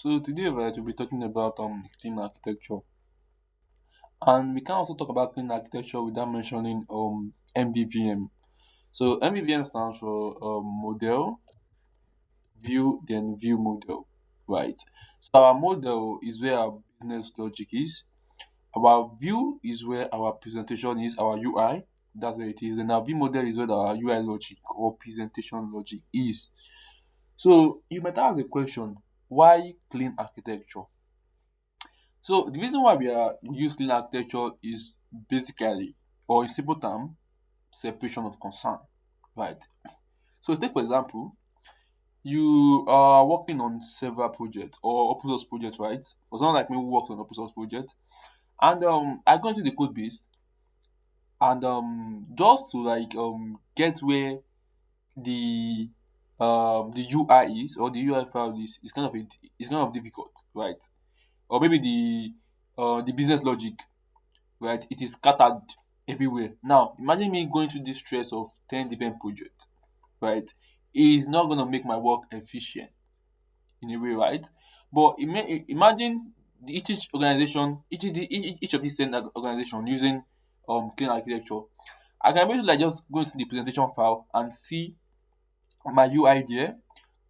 So today, right, we'll be talking about clean architecture, and we can also talk about clean architecture without mentioning MVVM. So MVVM stands for model, view, then view model, right? So our model is where our business logic is. Our view is where our presentation is, our UI. That's where it is. And our view model is where our UI logic or presentation logic is. So you might ask the question, why clean architecture? So the reason why we use clean architecture is basically, or in simple term, separation of concern, right? So take for example, you are working on several projects or open source projects, right? For someone like me who works on open source project, and I go into the code base and just to get where the the UI is or the UI file is it's kind of difficult, right? Or maybe the business logic, right? It is scattered everywhere. Now, imagine me going through this stress of 10 different projects, right? It's not going to make my work efficient in a way, right? But imagine each organization, each of these 10 organization using clean architecture. I can maybe like just go into the presentation file and see my UI there,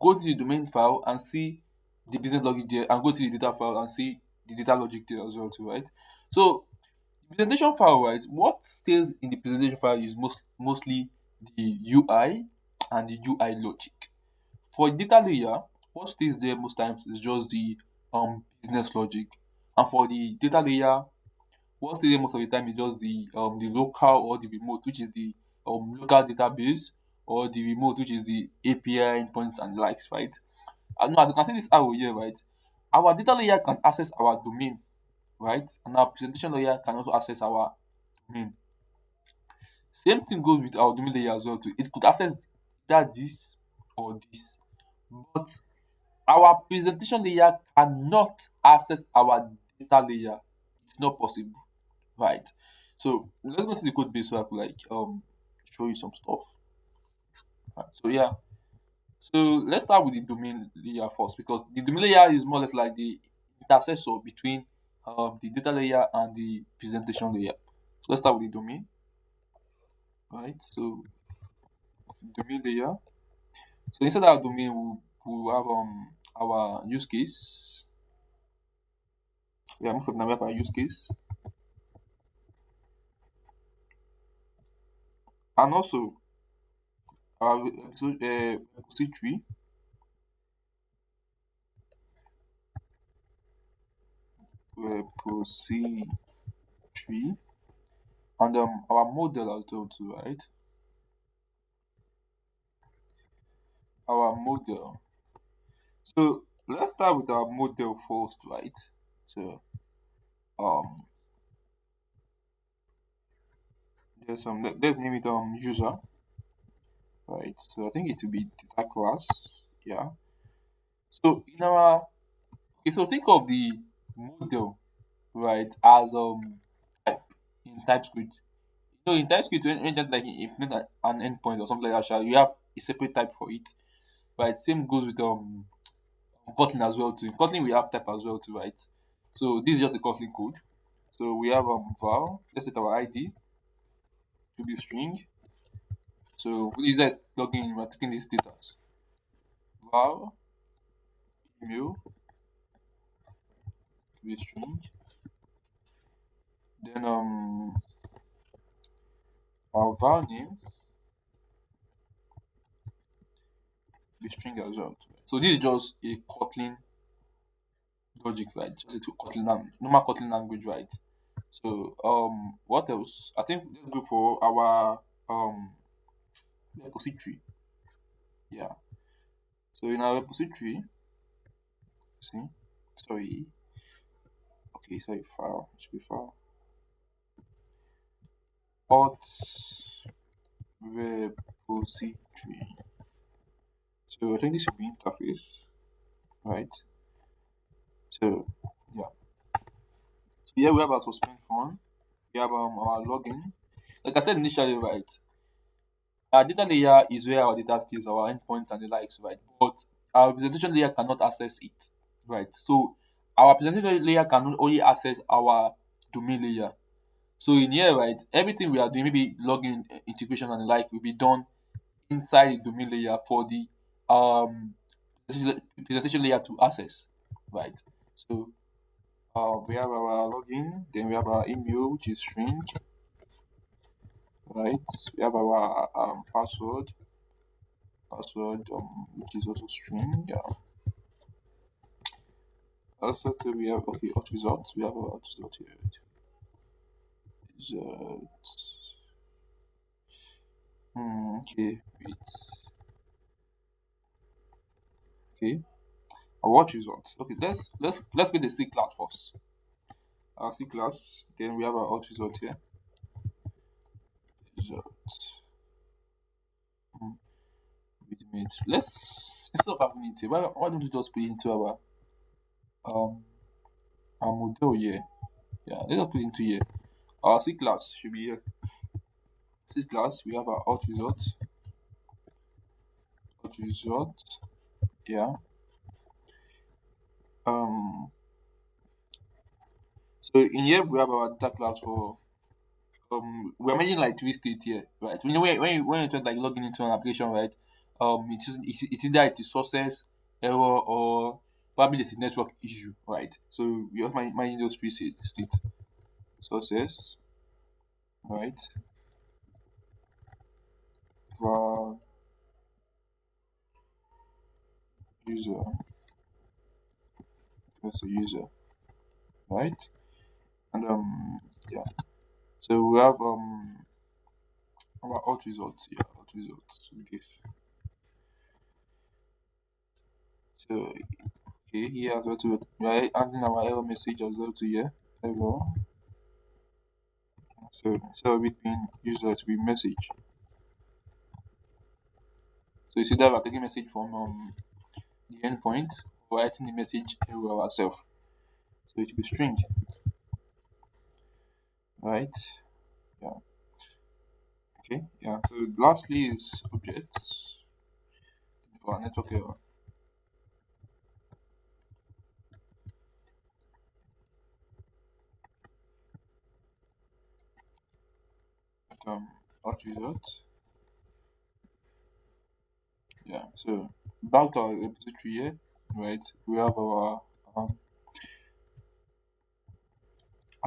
go to the domain file and see the business logic there, and go to the data file and see the data logic there as well too, right? So presentation file, right? What stays in the presentation file is mostly the UI and the UI logic. For data layer, what stays there most times is just the business logic. And for the data layer, what stays there most of the time is just the local or the remote, which is the local database, or the remote, which is the API endpoints and the likes, right? And now, as you can see this arrow here, right? Our data layer can access our domain, right? And our presentation layer can also access our domain. Same thing goes with our domain layer as well too. It could access either this or this, but our presentation layer cannot access our data layer. It's not possible, right? So let's go to the code base so I could show you some stuff. Right. So yeah, so let's start with the domain layer first because the domain layer is more or less like the intercessor between the data layer and the presentation layer. So let's start with the domain, right? So domain layer. So inside our domain, we'll have our use case. Yeah, most of them we have our use case, and also our repository, repository, and our model as well too, right? Our model. So let's start with our model first, right? So um, there's some let's name it user, right? So I think it will be data class, yeah. So in our okay, so think of the model, right, as type in TypeScript. So in TypeScript, when like you implement an endpoint or something like that, you have a separate type for it, right? Same goes with Kotlin as well too. In Kotlin we have type as well too, right? So this is just a Kotlin code. So we have val. Let's set our ID to be string. So when user is logging in, we're taking these data. Val email to be string. Then our val name to be string as well. So this is just a Kotlin logic, right? Just a normal Kotlin language, right? So what else? I think let's go for our repository. Yeah. So in our repository, see, sorry, okay, sorry, file, it should be file. Auth repository. So I think this should be interface, right? So yeah. So here we have our suspend fund. We have our login. Like I said initially, right? Our data layer is where our data stores, our endpoint and the likes, right? But our presentation layer cannot access it. right? So our presentation layer can only access our domain layer. So in here, right, everything we are doing, maybe login, integration and the like, will be done inside the domain layer for the um presentation layer to access, right? So we have our login, then we have our email, which is string, right? We have our password, which is also string. Yeah. Also, too, we have okay, hot results. We have our hot result here. Results. Okay, wait. Okay, our watch result. Okay, let's get the C class first. Our C class. Then we have our hot result here. Result. Hmm, wait a minute. Let's instead of having it here, why don't you just put it into um our model here? Yeah, let's just put it into here. Our C class should be here. C class. We have our hot result. Hot result. Yeah. Um. So in here we have our data class for we're managing like three states here, right? You know when you try like logging into an application, right? It's either it is success, error, or probably it's a network issue, right? So we also managing those three states. Success, right? For user, that's a user, right? And yeah. So we have our out result, yeah, out result. So this. So okay, here go to right, adding our error message as well to here. Error. So between user to be message. So you see that we're taking message from the endpoint, or writing the message to ourselves. So it will be string, right? Yeah. Okay. Yeah. So lastly is objects for our network error. Out result. Yeah. So back to our repository here, right? We have our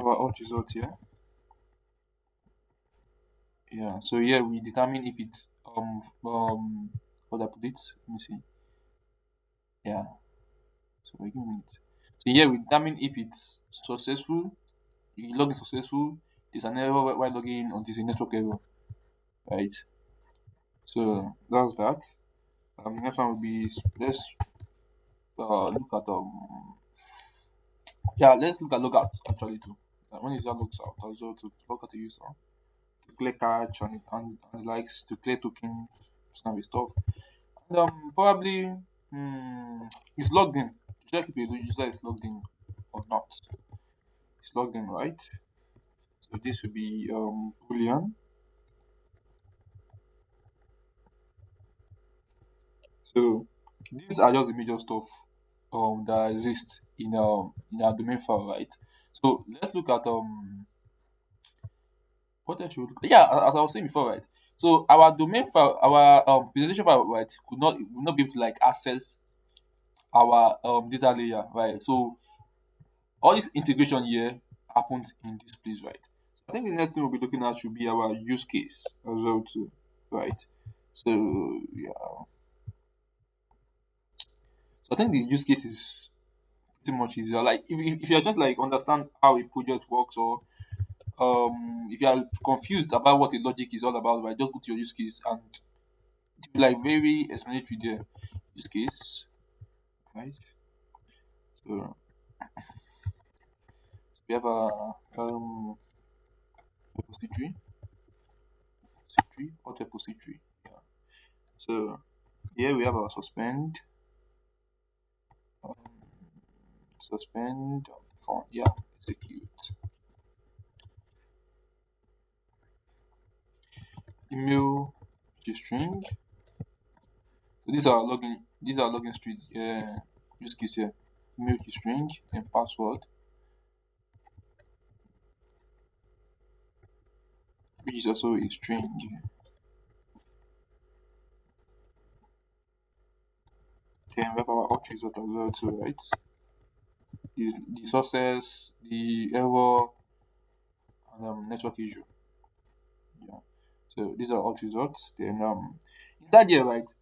out result here. Yeah. So here we determine if it's how do I put it? Let me see. Yeah. So give me a minute. So here we determine if it's successful. You log in successful. There's an error while logging in, or there's a network error, right? So that's that. The next one will be let's look at yeah, let's look at logout actually too. When is that logs out as well to look at the user, to clear catch and the likes, to clear token, some of the stuff. And probably it's logged in. Check if the user is logged in or not. It's logged in, right? So this will be boolean. So these are just the major stuff that exist in our domain file, right? So let's look at what else should we look at? Yeah, as I was saying before, right? So our domain file, our presentation file, right, would not be able to like access our data layer, right? So all this integration here happens in this place, right? I think the next thing we'll be looking at should be our use case as well too, right? So yeah, so I think the use case is pretty much easier. Like if you're just like understand how a project works, or if you are confused about what a logic is all about, right, just go to your use case and it'll be like very explanatory there. Use case, right? So we have a repository, or repository. Yeah. So here we have our um, suspend font. Yeah, execute. Email to string. So these are login street use case here. email key string, then password, which is also a string. Then we have our out result as well too, right? The success, the error, and network issue. Yeah. So these are all results. Then inside here, right?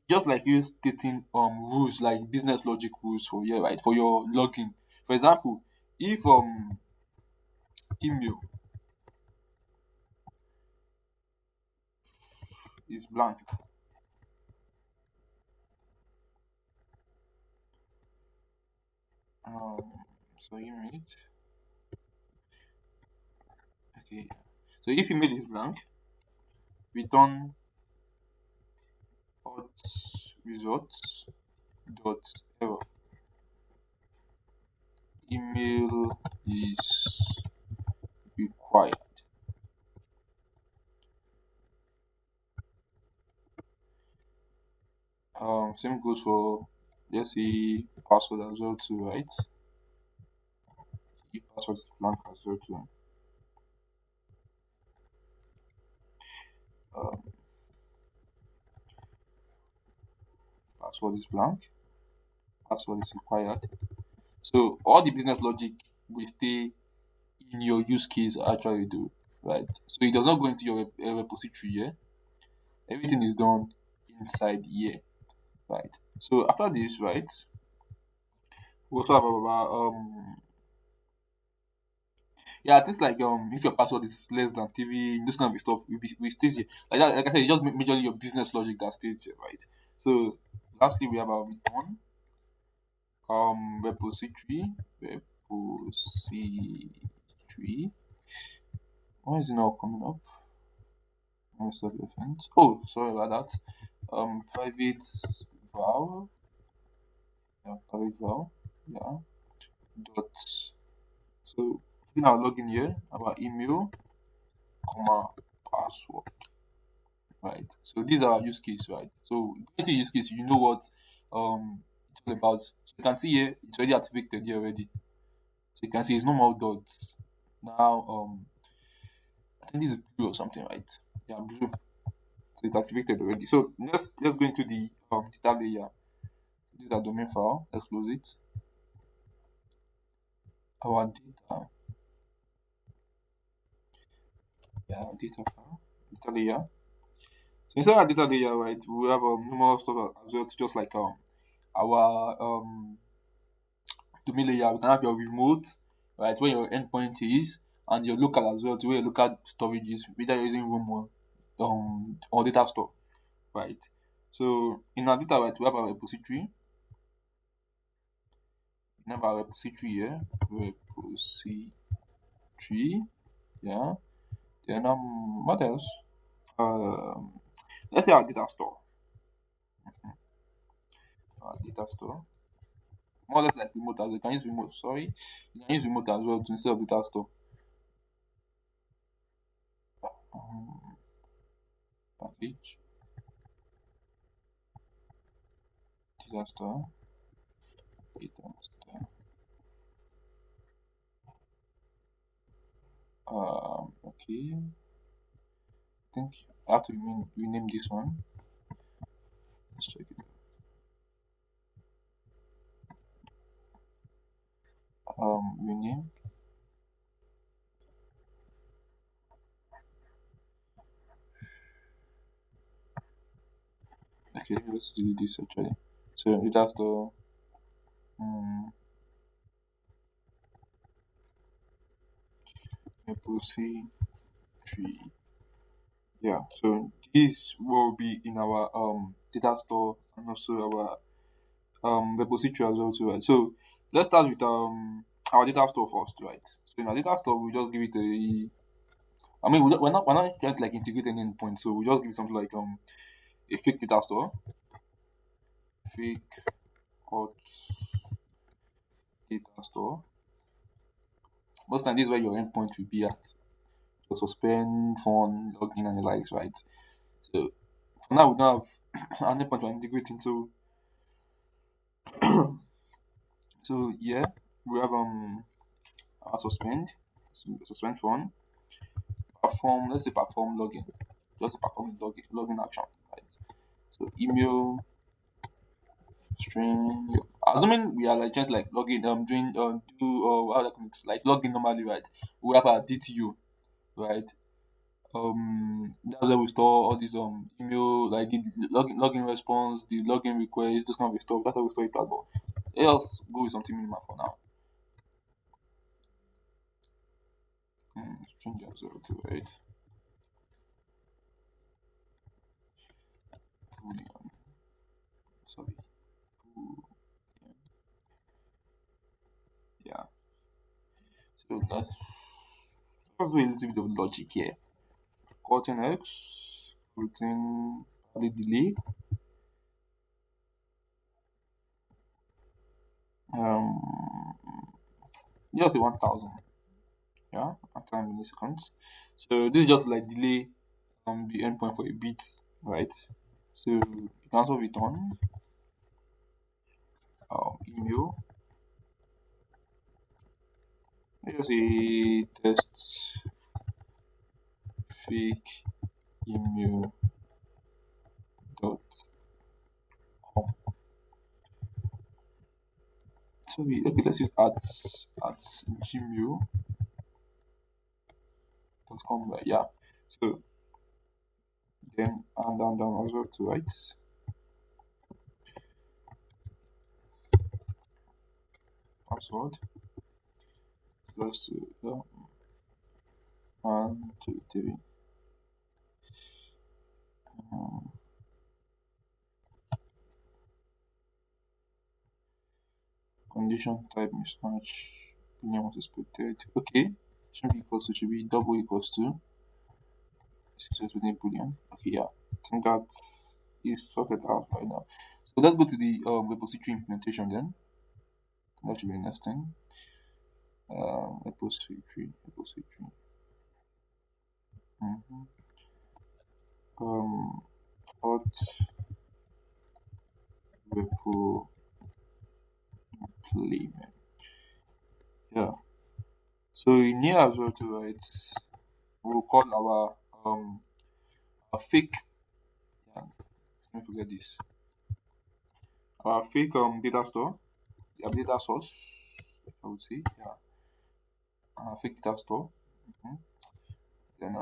Just like you stating rules like business logic rules for here, right? For your login. For example, if email is blank, um, so give me a minute. Okay. So if email is blank, return hot results dot error. Email is required. Same goes for let's say password as well too, right? If password is blank as well too. Um, Password is blank. Password is required. So all the business logic will stay in your use case actually do, right? So it does not go into your repository here. Everything is done inside here, right? So after this, right, we also have our yeah, things like if your password is less than three, this kind of stuff will stays here. Like that, like I said, it's just majorly your business logic that stays here, right? So lastly we have our return repository. Why is it not coming up? Most of the offense. Oh, sorry about that. Private val, yeah, private val, yeah. Dot. So we now log in here. Our email, comma password, right? So these are our use case, right? So going to use case, you know what it's all about. So you can see here it's already activated here already. So you can see it's no more dots. Now I think this is blue or something, right? Yeah, blue. So it's activated already. So let's go into the data layer. This is our domain file. Let's close it. Our data, yeah, data file, data layer. So inside our data layer, right, we have numerous stuff as well, just like our domain layer. We can have your remote, right, where your endpoint is, and your local as well, to where your local storage is, whether you're using room or data store, right. So in our data, right, we have our repository. We have our repository here, repository, yeah. Then what else? Um, let's say our data store. Our data store. More or less like remote as well. You can use remote, sorry. You can use remote as well to instead of data store. Um, Package, data store, data store. Okay. I think I have to rename this one. Let's check it. Rename. Okay, let's delete this actually. So data store. Um, repository. Yeah, so this will be in our data store and also our repository as well too, right? So let's start with our data store first, right? So in our data store we just give it a I mean we're not trying to like integrate any endpoint, so we just give it something like a fake data store, fake hot data store. Most time this is where your endpoint will be at. So suspend, phone, login and the likes, right? So for now we don't have an endpoint we're integrating, so So yeah, we have our suspend one, perform, let's say perform login, just perform login action, right? So email string, assuming we are like just like logging doing do how do I call it, like login normally, right? We have our DTU, right? That's where we store all these email, like the login response, the login request, those kind of stuff. That's how we store it at. But let us go with something minimal for now. Change that 0 to 8. Boolean. Sorry. Boolean. Yeah. So let's do a little bit of logic here. Cotton X, return the delay. Just say 1000. Yeah, after milliseconds. So this is just like delay the endpoint for a bit, right? So you can also return email. Let's say test fake email dot com. So okay, let's use at gmail.com. Right? Yeah. So then and down as well to write password plus 1 2 3. Condition type mismatch. Boolean was expected. Okay. Should be double equals to. This is within Boolean. Okay, yeah. I think that is sorted out right now. So let's go to the repository implementation then. That should be the next thing. Repository. Mm-hmm. Hot repo implement. Yeah. So in here as well to write, we'll call our fake. Yeah, don't forget this. Our fake data store, the data source, if I would say, yeah. Fake data store. Mm-hmm. Then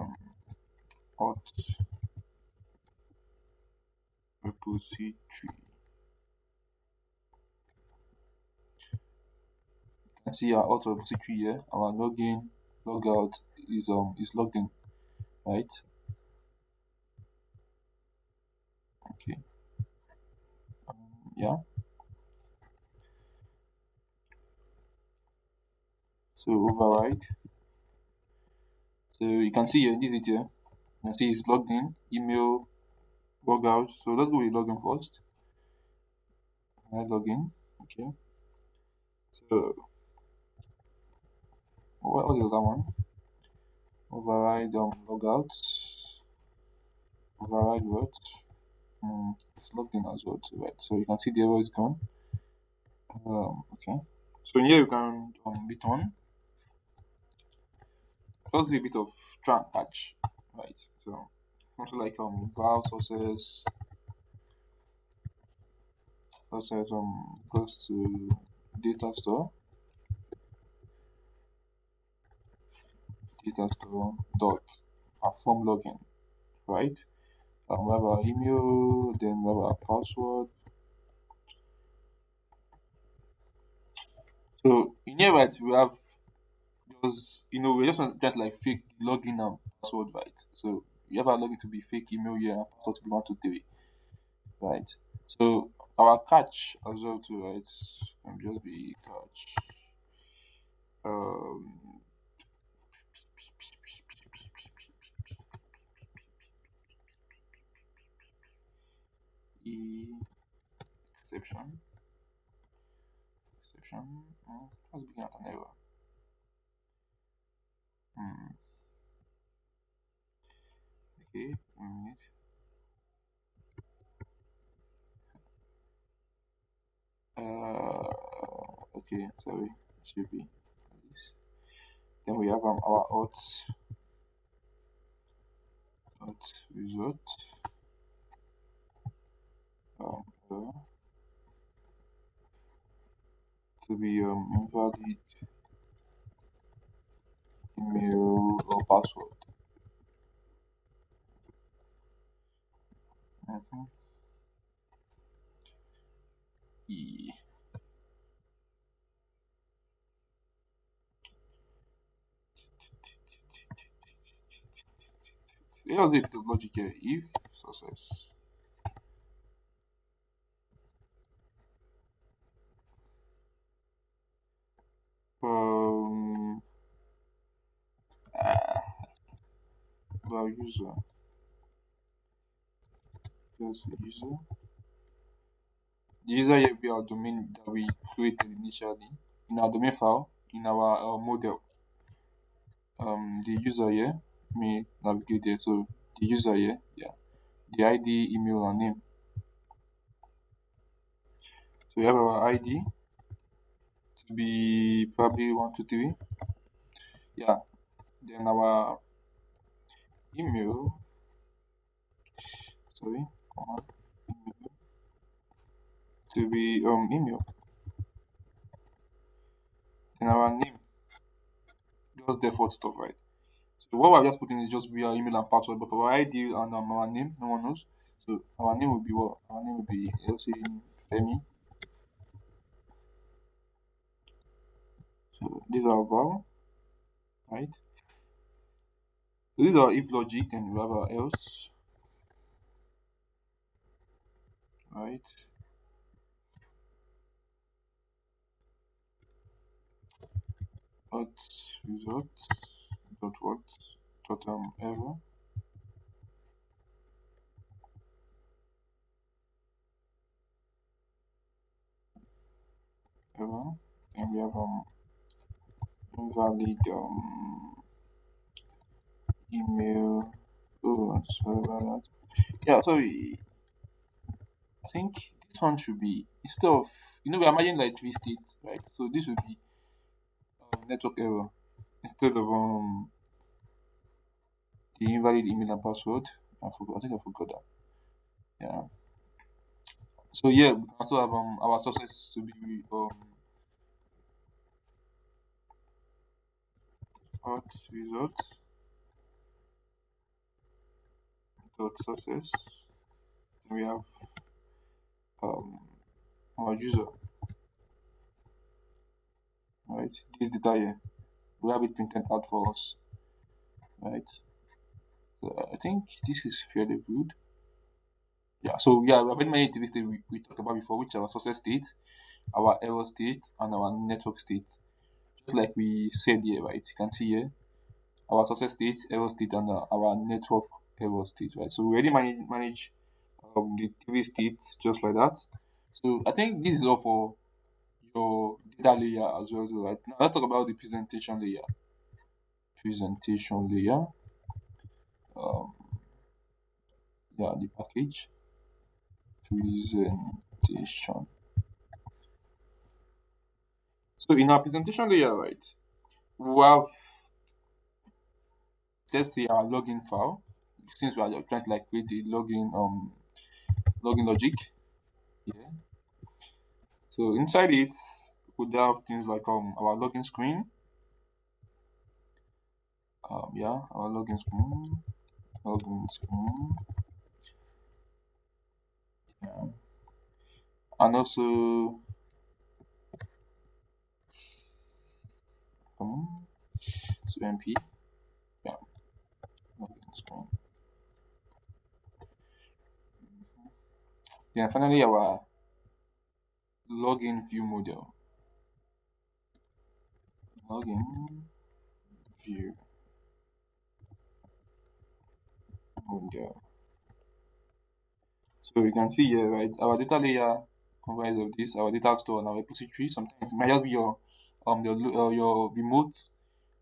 hot repository. You can see our hot repository here. Our login, logout is logged in, right? Okay. Yeah. So override. So you can see here, this is here. You can see it's logged in, email, logout. So let's go with login first. Login. Okay. So what is that one? Override logout. Override what? It's logged in as well too, right? So you can see the error is gone. Okay. So here you can return. Just a bit of try and catch, right? So something like val sources goes to data store dot perform login, right? We have our email, then we have our password. So in here, right, we have just we're just like fake login and password, right? So you have our login to be fake email here and password to be 1 2 3, right? So our catch as well too, right? Can just be catch. Um, e exception. Let's begin at an error. Okay, 1 minute. Okay, sorry, should be this. Then we have our auth result uh, to be invalid email or password. Mm-hmm. Yeah. Here's it the logic here. If success. Um, uh, well, user, just user. The user here will be our domain that we created initially in our domain file in our model. The user here may navigate there. So the user here, yeah, the ID, email, and name. So we have our ID to be probably 123. Yeah. Then our email, sorry, email to be email. Then our name, just default stuff, right? So what we're just putting is just be our email and password, but for our ID and our name, no one knows. So our name will be what? Our name will be let's say Femi. So these are val, right? So these are if logic, and we have our else, right? Dot result dot what dot error error, and we have invalid email. Oh, sorry about that. Yeah, so I think this one should be instead of we are imagine like three states, right? So this would be network error instead of the invalid email and password. I forgot. I think I forgot that. Yeah. So yeah, we can also have our sources to be hot result dot sources. Then we have um our user, right? This data here. We have it printed out for us, right? So I think this is fairly good. Yeah. So yeah, we have many activities that we talked about before, which are our source state, our error state, and our network state. Just like we said here, right? You can see here our success state, error state, and our network error state, right? So we already manage the three states just like that. So I think this is all for your data layer as well. So right now, let's talk about the presentation layer. Presentation layer. Um, yeah, the package presentation. So in our presentation layer, right, we have let's say our login file. Since we are trying to like create the login logic. Yeah. So inside it, we could have things like our login screen. Yeah, our login screen. Yeah. And also so MP. Yeah, login screen. Then finally our login view model. Login view model. So you can see here, right? Our data layer comprises of this, our data store and our repository. Sometimes it might just be your remote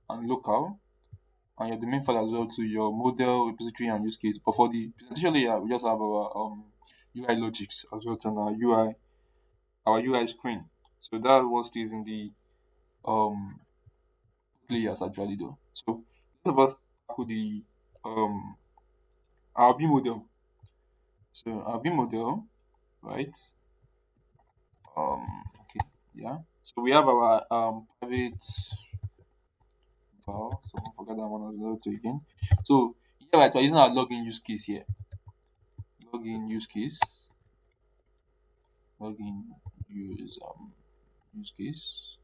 and local, and your domain file as well to your model, repository, and use case. But for the presentation layer, we just have our UI logics as well as our UI screen. So that's what stays in the um layers actually though. So let's first tackle the um our view model. So our view model, right? Okay, yeah. So we have our private file. So I forgot that one as well too again. So yeah, right. So we're using our login use case here. Login use case. Login use case.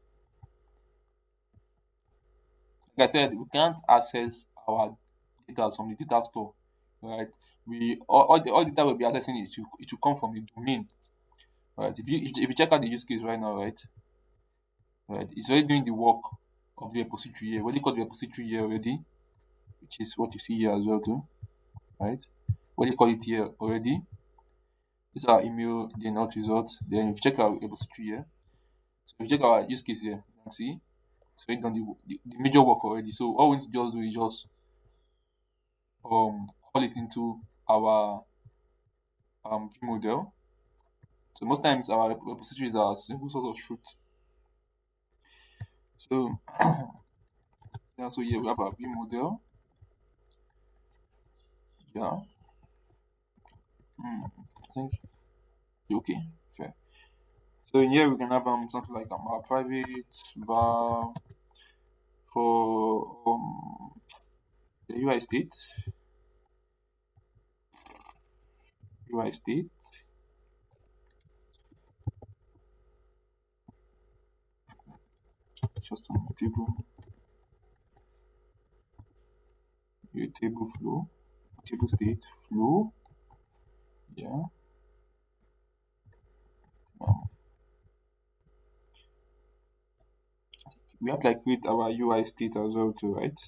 Like I said, we can't access our data from the data store, right? We all the data we'll be accessing it will come from the domain, right? If you check out the use case right now, right, it's already doing the work of the repository here. What do you call the repository here already? Which is what you see here as well too, right? What do you call it here already? This is our email, then out results. Then if you check our repository here, so if you check our use case here, you can see it's already done the major work already. So all we need to just do is just call it into our view model. So most times our repositories are a simple source of truth. So yeah, so here we have our view model. Yeah, I think okay, fair. So in here we can have something like our private var for the UI state, just some table flow, table state flow. Yeah. Um, we have to like create our UI state as well too, right?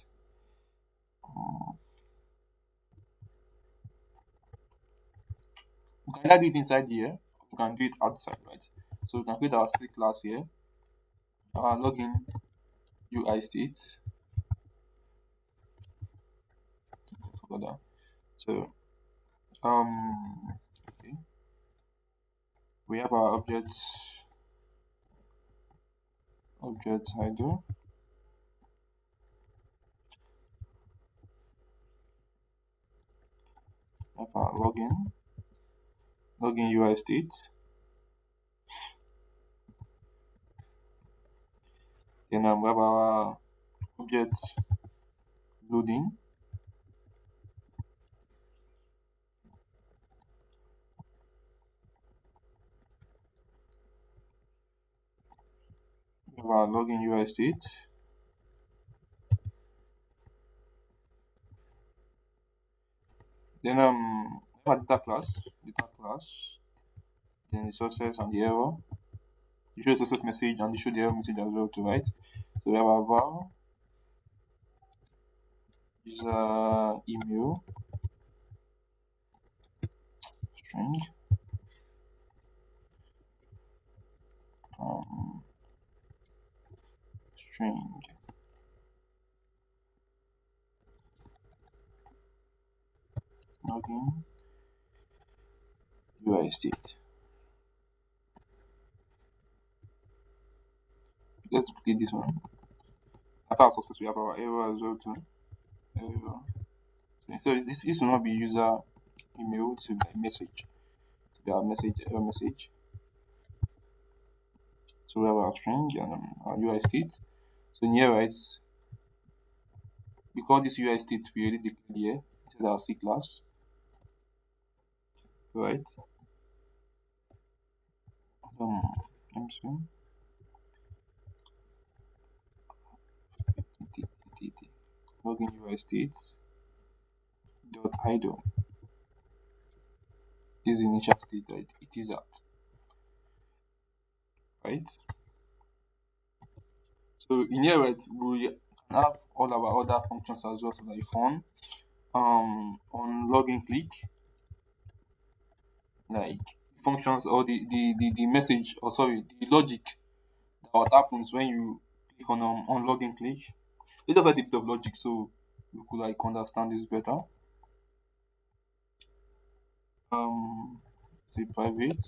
We can either do it inside here, we can do it outside, right? So we can create our state class here, our login UI state. I forgot that. So okay. We have our object header, have our login UI state. Then we have our object loading. We have our login UI state. Then we have our data class. Then the success and the error. You show the success message and you show the error message as well too, right? So we have our var user email string um, string login UI state. Let's duplicate this one. After our success, we have our error as well too. Error. So instead, this will not be user email. This will be a message. To be our message error message. So we have our string and our UI state. So in here, right, we call this UI state we already declared here inside our C class, right? Let me see. Login UI state dot idle. This is the initial state that it is at, right? So in here, right, we can have all our other functions as well. So like on login click, like functions or the message or sorry the logic that what happens when you click on login click. Let's just add a bit of logic so we could like understand this better. Say private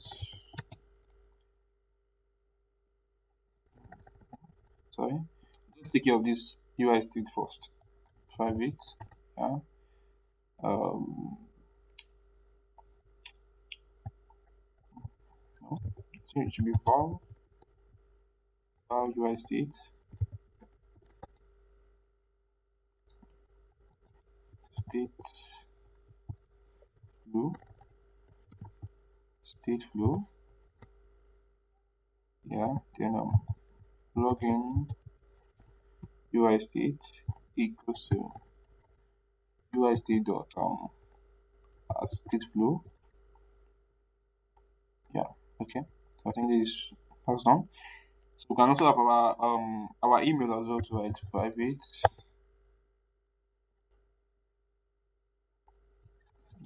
Sorry. Let's take care of this UI state first. Private. Yeah. Um. No. So it should be var UI state state flow state flow. Yeah. Then login UI state equals to UI state dot state flow. Yeah. Okay. So I think this is done. So we can also have our email as well to write private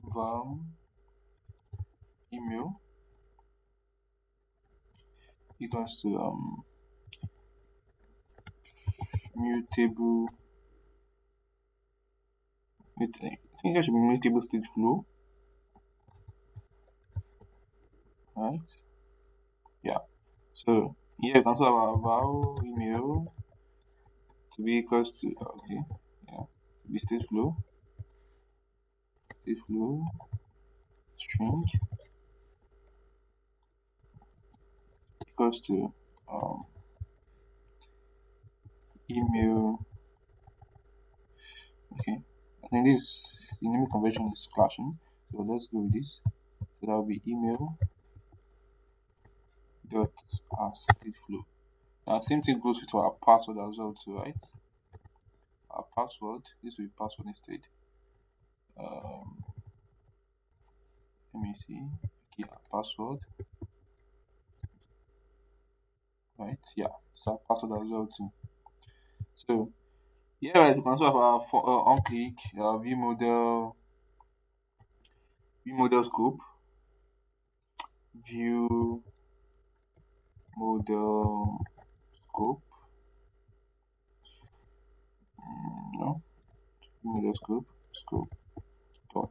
var email equals to mutable. I think there should be mutable state flow, right? Yeah. So here you can also have our var email to be equals to okay, yeah, to be state flow string equals to um email. Okay, I think this the naming convention is clashing, so let's go with this. So that will be email dot state flow. Now same thing goes with our password as well too, right? Our password, this will be password instead. Um, Let me see. Okay, our password, right? Yeah, it's our password as well too. So yeah, right, you can also have our on click view model scope, view model scope, no, view model scope dot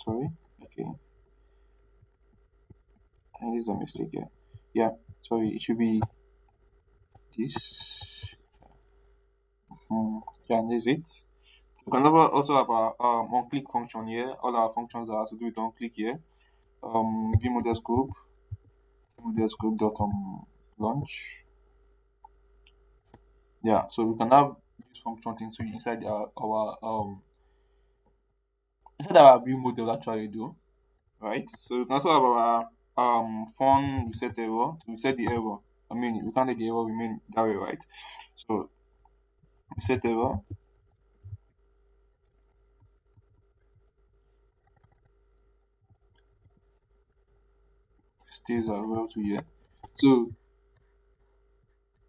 sorry, okay, I think this is a mistake here. Yeah, sorry, it should be this. Yeah, and this is it. We can also have our on click function here. All our functions that have to do with on click here. View model scope dot launch. Yeah, so we can have this function thing so inside our view model actually do, right? So we can also have our fun reset error to reset the error. I mean we can't let the error remain that way, right? So reset error stays as well to here. So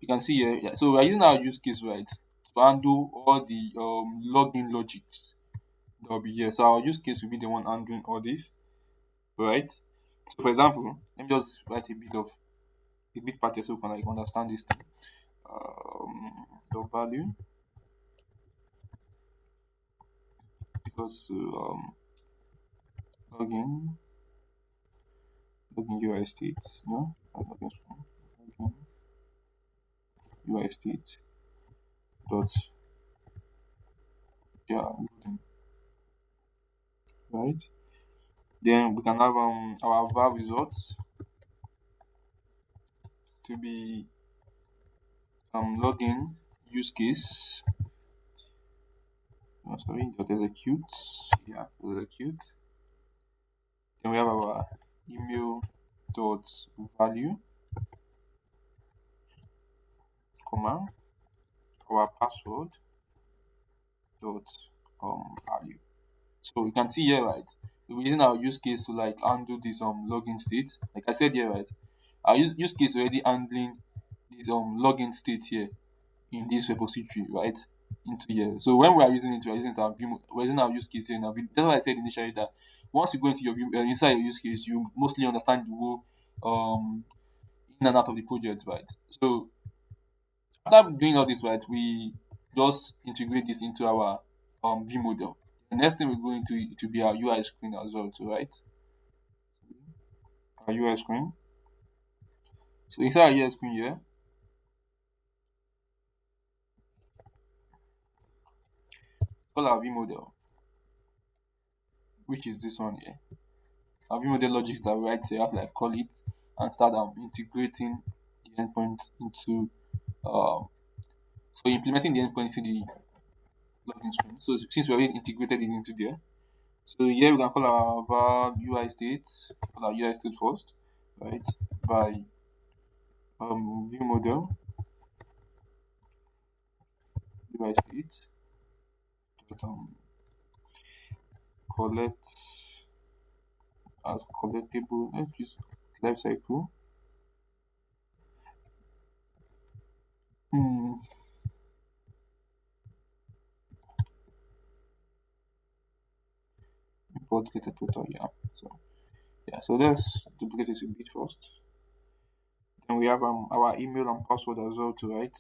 you can see here, yeah. So we are using our use case, right, to handle all the login logics that will be here. So our use case will be the one handling all this, right? So for example, let me just write a bit part here so we can like understand this thing. The value equals to login UI state, no, not login UI state dot yeah loading, right? Then we can have our var results to be login use case. Oh, sorry, dot execute. Yeah, dot execute. Then we have our email dot value, comma, our password dot value. So we can see here, right? We're using our use case to like undo this login state. Like I said here, right? Our use case already handling this login state here in this repository, right? Into here. So when we are using it, we are using it our view, we're using our use case here now. That's why I said initially that once you go into your view, inside your use case, you mostly understand the whole in and out of the project, right? So after doing all this, right, we just integrate this into our view model. The next thing we go into it to be our UI screen as well, too, right? Our UI screen. So inside our UI screen here, call our view model, which is this one here. Our view model logics that we write here, have like call it, and start integrating the endpoint into so implementing the endpoint into the login screen. So since we already integrated it into there, so here we can call our var UI state, call our UI state first, right? By view model UI state dot collect as collectible. Let's use life cycle. Hmm. Import get a total, yeah. So yeah, so let's duplicate it a bit first. Then we have our email and password as well to write.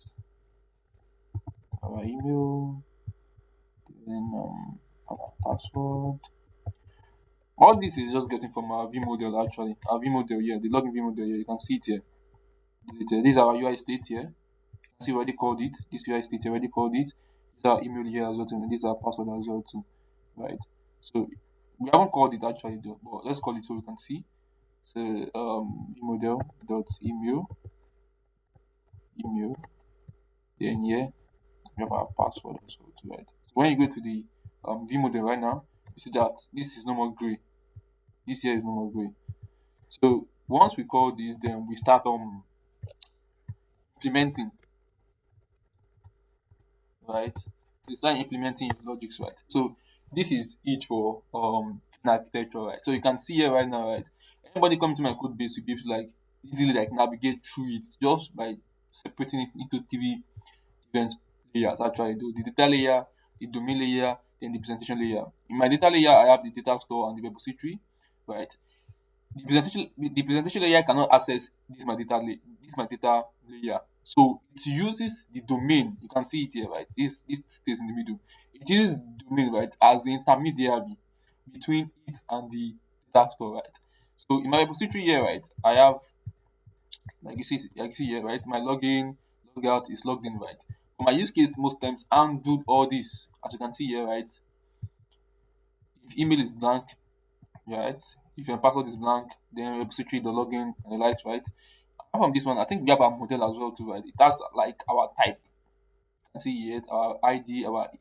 Our email, then our password. All this is just getting from our view model actually. Our view model here, the login view model here, you can see it here. This is our UI state here. You can see we already called it. This UI state already called it. This is our email here as well too. And this is our password as well too. Right. So we haven't called it actually though, but let's call it so we can see. So view model dot email. Then here we have our password as well too, right? So when you go to the view model right now, you see that this is no more gray. This here is no more gray. So once we call this, then we start implementing, right? So we start implementing logics, right? So this is it for architecture, right? So you can see here right now, right? Anybody coming to my code base will be able to like easily like navigate through it just by separating it into three different layers. Actually, do the data layer, the domain layer, then the presentation layer. In my data layer, I have the data store and the repository, right? The presentation layer cannot access this my data layer. So it uses the domain. You can see it here, right? This stays in the middle. It uses domain, right, as the intermediary between it and the data store, right? So in my repository here, right, I have like you see here, right? My login, logout is logged in, right? For my use case, most times undo all this. As you can see here, right? If email is blank, right? If your password is blank, then repository, the login, and the likes, right? Apart from this one, I think we have our model as well too, right? It has like our type. You can see here our ID, our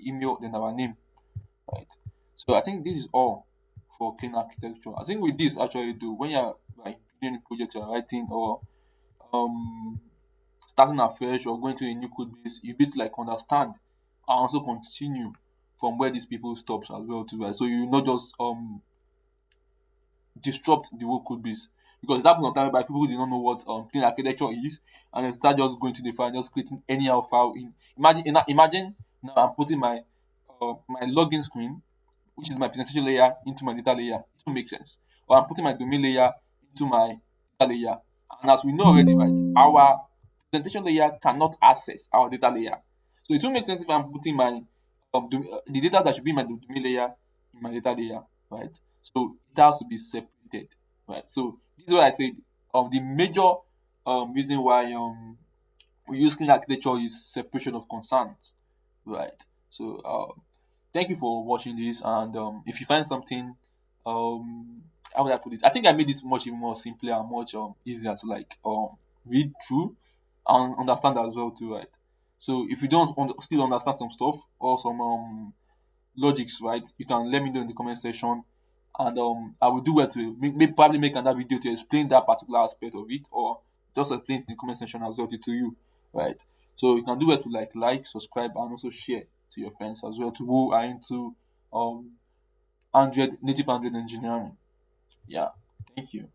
email, then our name, right? So I think this is all for clean architecture. I think with this actually do when you're like doing a project you're writing or um starting afresh or going to a new code base, you bit like understand and also continue from where these people stops as well too, right? So you not just disrupt the whole code base. Because it happens sometimes by people who do not know what clean architecture is and they start just going to the file, just creating anyhow file in. Imagine now I'm putting my login screen, which is my presentation layer, into my data layer. It don't make sense. Or I'm putting my domain layer into my data layer. And as we know already, right, our presentation layer cannot access our data layer. So it will make sense if I'm putting my the data that should be in my domain layer in my data layer, right? So it has to be separated, right? So this is what I said. The major reason why we use clean architecture is separation of concerns, right? So thank you for watching this, and if you find something, how would I put it? I think I made this much even more simpler and much easier to like read through and understand as well too, right? So if you don't still understand some stuff or some logics, right, you can let me know in the comment section, and I will do well to probably make another video to explain that particular aspect of it, or just explain it in the comment section as well to you, right? So you can do well to like, subscribe, and also share to your friends as well to who are into um native Android engineering. Yeah, thank you.